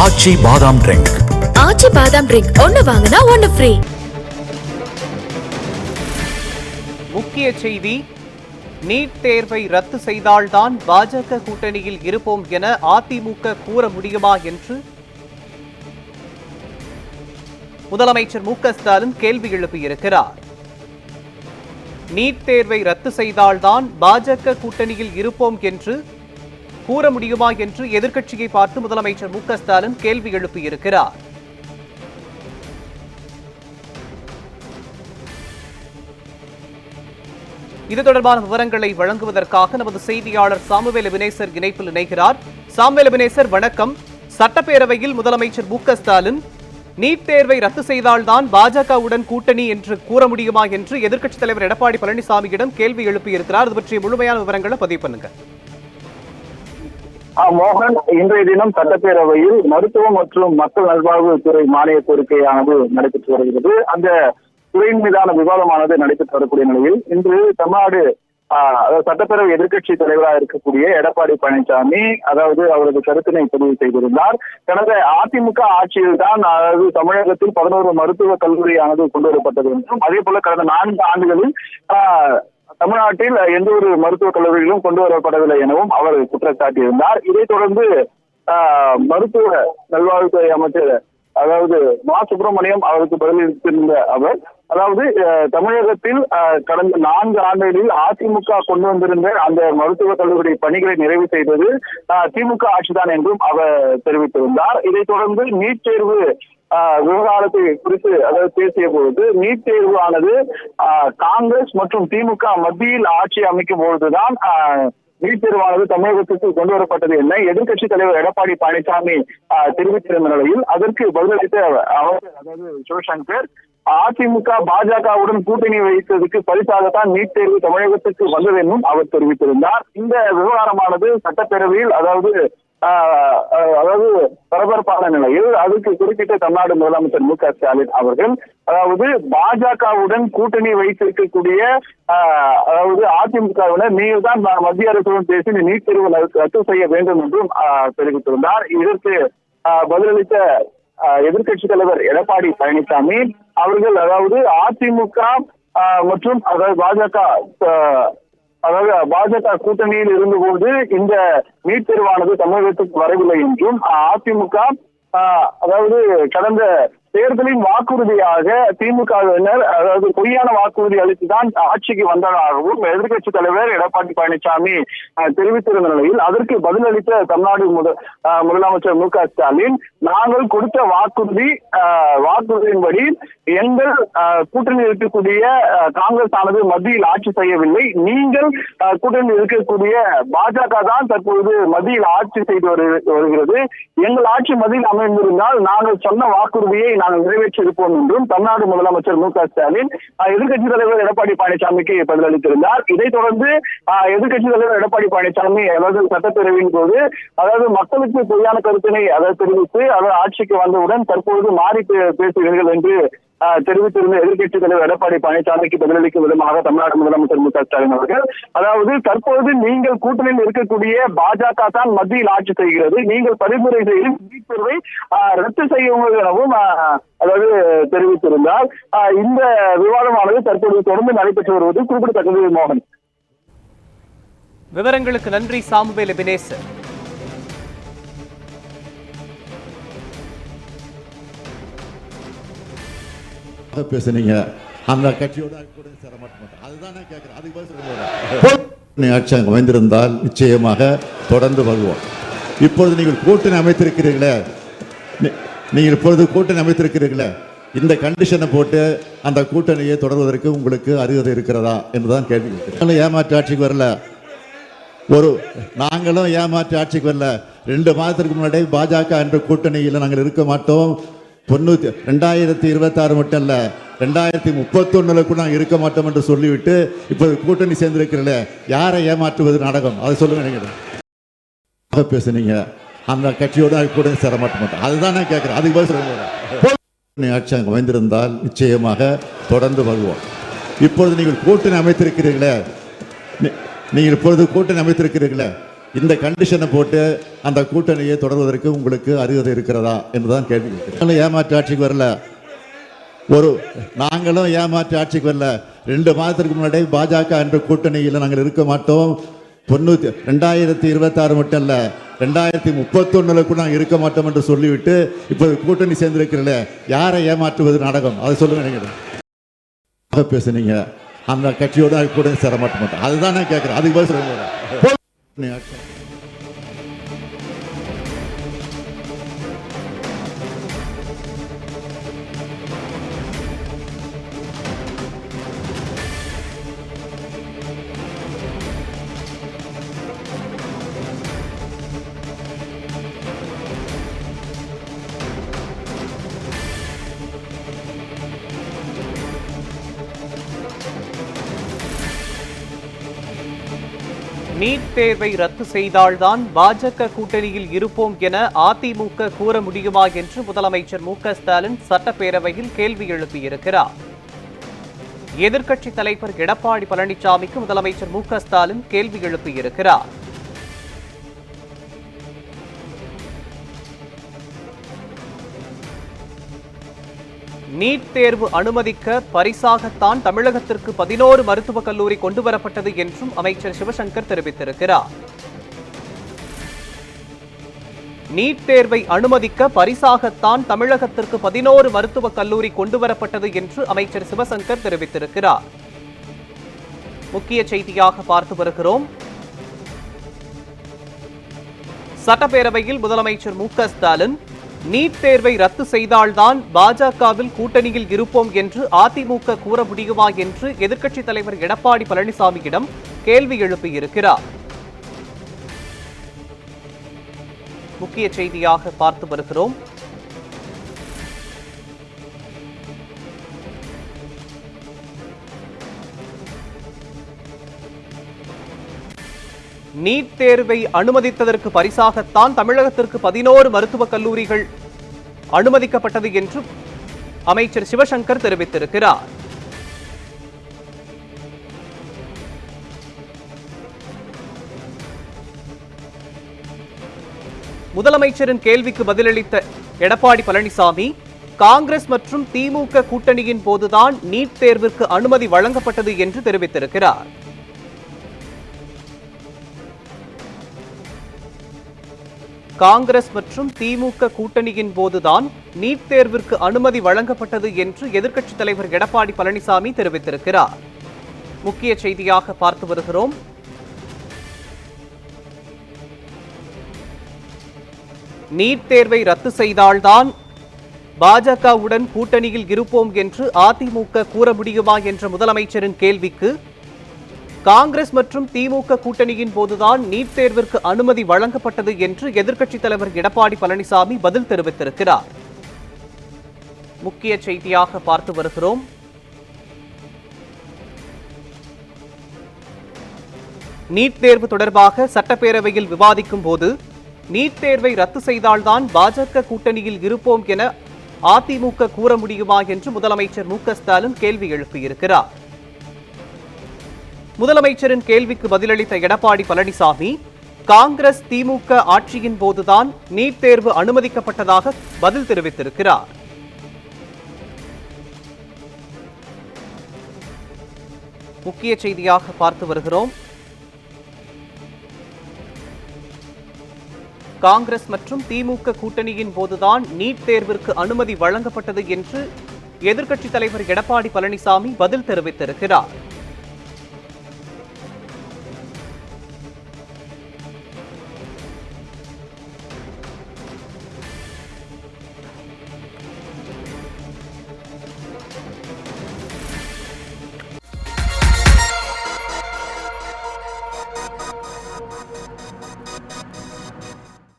ஆச்சி பாதாம் ட்ரிங்க். ஆச்சி பாதாம் ட்ரிங்க் ஒன்னு வாங்கினா ஒன்னு ஃப்ரீ. முக்கிய செய்தி: நீட் தேர்வை ரத்து செய்தால்தான் பாஜக கூட்டணியில் இருப்போம் என அதிமுக கூற முடியுமா என்று முதலமைச்சர் மு.க.ஸ்டாலின் கேள்வி எழுப்பியிருக்கிறார். நீட் தேர்வை ரத்து செய்தால்தான் பாஜக கூட்டணியில் இருப்போம் என்று கூற முடியுமா என்று எதிர்க்கட்சியை பார்த்து முதலமைச்சர் மு.க.ஸ்டாலின் கேள்வி எழுப்பியிருக்கிறார். இது தொடர்பான விவரங்களை வழங்குவதற்காக நமது செய்தியாளர் சாமுவேல் எபினேசர் இணைப்பில் இணைகிறார். சாமுவேல் எபினேசர், வணக்கம். சட்டப்பேரவையில் முதலமைச்சர் மு.க.ஸ்டாலின் நீட் தேர்வை ரத்து செய்தால்தான் பாஜகவுடன் கூட்டணி என்று கூற முடியுமா என்று எதிர்க்கட்சித் தலைவர் எடப்பாடி பழனிசாமியிடம் கேள்வி எழுப்பியிருக்கிறார். அது பற்றிய முழுமையான விவரங்களை பதிவு பண்ணுங்க. மோகன், இன்றைய தினம் சட்டப்பேரவையில் மருத்துவம் மற்றும் மக்கள் நல்வாழ்வுத்துறை மானிய கோரிக்கையானது நடைபெற்று வருகிறது. அந்த துறையின் மீதான விவாதமானது நடைபெற்று வரக்கூடிய நிலையில் இன்று தமிழ்நாடு சட்டப்பேரவை எதிர்க்கட்சி தலைவராக இருக்கக்கூடிய எடப்பாடி பழனிசாமி அவரது கருத்தினை பதிவு செய்திருந்தார். கடந்த அதிமுக ஆட்சியில் தான் தமிழகத்தில் 11 மருத்துவக் கல்லூரியானது கொண்டு வரப்பட்டது என்றும், அதே போல கடந்த 4 ஆண்டுகளில் தமிழ்நாட்டில் எந்த ஒரு மருத்துவக் கல்லூரிகளும் கொண்டு வரப்படவில்லை எனவும் அவர் குற்றம் சாட்டியிருந்தார். இதைத் தொடர்ந்து மருத்துவ நல்வாழ்வுத்துறை அமைச்சர் மா சுப்பிரமணியம் அவருக்கு பதிலளித்திருந்த அவர் தமிழகத்தில் கடந்த 4 ஆண்டுகளில் அதிமுக கொண்டு வந்திருந்த அந்த மருத்துவக் கல்லூரி பணிகளை நிறைவு செய்தது திமுக ஆட்சிதான் என்றும் அவர் தெரிவித்திருந்தார். இதைத் தொடர்ந்து நீட் தேர்வு விவகாரத்தை குறித்து பேசிய பொழுது, நீட் தேர்வு ஆனது காங்கிரஸ் மற்றும் திமுக மத்தியில் ஆட்சி அமைக்கும் பொழுதுதான் நீட் தேர்வானது தமிழகத்திற்கு கொண்டு வரப்பட்டது என எதிர்க்கட்சி தலைவர் எடப்பாடி பழனிசாமி தெரிவித்திருந்த நிலையில் அதற்கு பதிலளித்த அவர் சிவசங்கர், அதிமுக பாஜகவுடன் கூட்டணி வைத்ததுக்கு பரிசாகத்தான் நீட் தேர்வு தமிழகத்திற்கு வந்தது என்றும் அவர் தெரிவித்திருந்தார். இந்த விவகாரமானது சட்டப்பேரவையில் பரபரப்பான நிலையில் அதுக்கு குறிப்பிட்ட தமிழ்நாடு முதலமைச்சர் மு.க.ஸ்டாலின் அவர்கள் பாஜகவுடன் கூட்டணி வைத்திருக்கக்கூடிய அதிமுகவினர் நீங்கள் தான் மத்திய அரசுடன் பேசி நீட் தேர்வு ரத்து செய்ய வேண்டும் என்றும் தெரிவித்திருந்தார். இதற்கு பதிலளித்த எதிர்க்கட்சி தலைவர் எடப்பாடி பழனிசாமி அவர்கள் அதிமுக மற்றும் பாஜக கூட்டணியில் இருந்தபோது இந்த நீட் தேர்வானது தமிழகத்துக்கு வரவில்லை என்றும், அதிமுக கடந்த தேர்தலின் வாக்குறுதியாக திமுகவினர் பொய்யான வாக்குறுதி அளித்துதான் ஆட்சிக்கு வந்ததாகவும் எதிர்க்கட்சி தலைவர் எடப்பாடி பழனிசாமி தெரிவித்திருந்த நிலையில் அதற்கு பதிலளித்த தமிழ்நாடு முதலமைச்சர் மு.க.ஸ்டாலின், நாங்கள் கொடுத்த வாக்குறுதியின்படி எங்கள் கூட்டணி இருக்கக்கூடிய காங்கிரஸ் ஆனது மத்தியில் ஆட்சி செய்யவில்லை, நீங்கள் கூட்டணி இருக்கக்கூடிய பாஜக தான் தற்போது மத்தியில் ஆட்சி செய்து வருகிறது, எங்கள் ஆட்சி மத்தியில் அமைந்திருந்தால் நாங்கள் சொன்ன வாக்குறுதியை நாங்கள் நிறைவேற்றியிருப்போம் என்றும் தமிழ்நாடு முதலமைச்சர் மு.க.ஸ்டாலின் எதிர்க்கட்சி தலைவர் எடப்பாடி பழனிசாமிக்கு பதிலளித்திருந்தார். இதைத் தொடர்ந்து எதிர்க்கட்சி தலைவர் எடப்பாடி பழனிசாமி சட்டப்பேரவையின் போது மக்களுக்கு பொய்யான கருத்தினை தெரிவித்து ஆட்சிக்கு வந்தவுடன் தற்போது மாறி பேசுகிறீர்கள் என்று தெரிவித்திருந்த எதிர்க்கட்சி தலைவர் எடப்பாடி பழனிசாமிக்கு பதிலளிக்கும் விதமாக தமிழ்நாடு முதலமைச்சர் மு.க.ஸ்டாலின் அவர்கள் தற்போது நீங்கள் கூட்டணியில் இருக்கக்கூடிய பாஜக தான் மத்தியில் ஆட்சி செய்கிறது, நீங்கள் பரிந்துரை செய்யும் நீட் தேர்வை ரத்து செய்யும் எனவும் தெரிவித்திருந்தார். இந்த விவாதமானது தற்போது தொடர்ந்து நடைபெற்று வருவது குறிப்பிடத்தக்கது. மோகன், விவரங்களுக்கு நன்றி சாமுவேல் எபினேசர். பேசுனீங்க அந்த கட்சியோட கூட சேர மாட்டோம், அதுதான் நான் கேட்கிறேன். அதுக்கு பதில் ஆட்சி அங்கே வந்திருந்தால் நிச்சயமாக தொடர்ந்து வருவோம். இப்பொழுது நீங்கள் கூட்டணி அமைத்திருக்கிறீர்களே, இந்த கண்டிஷனை போட்டு அந்த கூட்டணியை தொடர்வதற்கு உங்களுக்கு அருகதை இருக்கிறதா என்றுதான் கேள்வி. ஏமாற்று ஆட்சிக்கு வரல, நாங்களும் ஏமாற்று ஆட்சிக்கு வரல. 2 மாதத்திற்கு முன்னாடி பாஜக என்ற கூட்டணியில் நாங்கள் இருக்க மாட்டோம், 2026 மட்டும் இல்ல 2031 கூட நாங்கள் இருக்க மாட்டோம் என்று சொல்லிவிட்டு இப்போது கூட்டணி சேர்ந்திருக்கிறீர்கள, யாரை ஏமாற்றுவது நாடகம், அதை சொல்லுங்க. பேசுனீங்க அந்த கட்சியோட கூட சேர மாட்டோம், அதுதான் நான் கேட்கிறேன். அதுக்கு பதில் சொல்லுங்க. ஆட்சி அங்கே வந்திருந்தால் நிச்சயமாக தொடர்ந்து வருவோம். இப்பொழுது நீங்கள் கூட்டணி அமைத்திருக்கிறீர்களே, இந்த கண்டிஷனை போட்டு அந்த கூட்டணியை தொடர்வதற்கு உங்களுக்கு அருகதை இருக்கிறதா என்றுதான் கேள்வி கேட்கிறேன். ஏமாற்று ஆட்சிக்கு வரல, நாங்களும் ஏமாற்று ஆட்சிக்கு வரல. 2 மாதத்திற்கு முன்னாடி பாஜக என்ற கூட்டணியில் நாங்கள் இருக்க மாட்டோம். 2026 மட்டும் இல்ல, 2031 கூட நாங்கள் இருக்க மாட்டோம் என்று சொல்லிவிட்டு இப்போது கூட்டணி சேர்ந்திருக்கிறீங்களே, யாரை ஏமாற்றுவது நாடகம்? அதை சொல்லுங்க. நீங்க பேசுனீங்க, அந்த கட்சியோட கூட சேர மாட்டோம். அதுதான் நான் கேட்கிறேன். அதுக்கு பதில் சொல்லுங்க. நீட் தேர்வை ரத்து செய்தால்தான் பாஜக கூட்டணியில் இருப்போம் என அதிமுக கூற முடியுமா என்று முதலமைச்சர் மு.க.ஸ்டாலின் சட்டப்பேரவையில் கேள்வி எழுப்பியிருக்கிறார். எதிர்க்கட்சித் தலைவர் எடப்பாடி பழனிசாமிக்கு முதலமைச்சர் மு.க.ஸ்டாலின் கேள்வி எழுப்பியிருக்கிறார். நீட் தேர்வு அனுமதிக்க பரிசாகத்தான் தமிழகத்திற்கு 11 மருத்துவக் கல்லூரி கொண்டுவரப்பட்டது என்றும் அமைச்சர் சிவசங்கர் தெரிவித்திருக்கிறார். நீட் தேர்வை அனுமதிக்க பரிசாகத்தான் தமிழகத்திற்கு 11 மருத்துவக் கல்லூரி கொண்டுவரப்பட்டது என்று அமைச்சர் சிவசங்கர் தெரிவித்திருக்கிறார். முக்கிய செய்தியாக பார்த்து வருகிறோம். சட்டப்பேரவையில் முதலமைச்சர் மு.க.ஸ்டாலின் நீட் தேர்வை ரத்து செய்தால்தான் பாஜகவில் கூட்டணியில் இருப்போம் என்று அதிமுக கூற முடியுமா என்று எதிர்க்கட்சித் தலைவர் எடப்பாடி பழனிசாமியிடம் கேள்வி எழுப்பியிருக்கிறார். முக்கிய செய்தியாக பார்த்து வருகிறோம். நீட் தேர்வை அனுமதித்ததற்கு பரிசாகத்தான் தமிழகத்திற்கு 11 மருத்துவக் கல்லூரிகள் அனுமதிக்கப்பட்டது என்று அமைச்சர் சிவசங்கர் தெரிவித்திருக்கிறார். முதலமைச்சரின் கேள்விக்கு பதிலளித்த எடப்பாடி பழனிசாமி, காங்கிரஸ் மற்றும் திமுக கூட்டணியின் போதுதான் நீட் தேர்விற்கு அனுமதி வழங்கப்பட்டது என்று தெரிவித்திருக்கிறார். காங்கிரஸ் மற்றும் திமுக கூட்டணியின் போதுதான் நீட் தேர்விற்கு அனுமதி வழங்கப்பட்டது என்று எதிர்க்கட்சித் தலைவர் எடப்பாடி பழனிசாமி தெரிவித்திருக்கிறார். முக்கிய செய்தியாக பார்த்து வருகிறோம். நீட் தேர்வை ரத்து செய்தால்தான் பாஜகவுடன் கூட்டணியில் இருப்போம் என்று அதிமுக கூற முடியுமா என்ற முதலமைச்சரின் கேள்விக்கு, காங்கிரஸ் மற்றும் திமுக கூட்டணியின் போதுதான் நீட் தேர்விற்கு அனுமதி வழங்கப்பட்டது என்று எதிர்க்கட்சித் தலைவர் எடப்பாடி பழனிசாமி பதில் தெரிவித்திருக்கிறார். முக்கிய செய்தியாக பார்த்து வருகிறோம். நீட் தேர்வு தொடர்பாக சட்டப்பேரவையில் விவாதிக்கும் போது நீட் தேர்வை ரத்து செய்தால்தான் பாஜக கூட்டணியில் இருப்போம் என அதிமுக கூற முடியுமா என்று முதலமைச்சர் மு.க.ஸ்டாலின் கேள்வி எழுப்பியிருக்கிறார். முதலமைச்சரின் கேள்விக்கு பதிலளித்த எடப்பாடி பழனிசாமி, காங்கிரஸ் திமுக ஆட்சியின் போதுதான் நீட் தேர்வு அனுமதிக்கப்பட்டதாக பதில் தெரிவித்திருக்கிறார். முக்கிய செய்தியாக பார்த்து வருகிறோம். காங்கிரஸ் மற்றும் திமுக கூட்டணியின் போதுதான் நீட் தேர்விற்கு அனுமதி வழங்கப்பட்டது என்று எதிர்க்கட்சித் தலைவர் எடப்பாடி பழனிசாமி பதில் தெரிவித்திருக்கிறார்.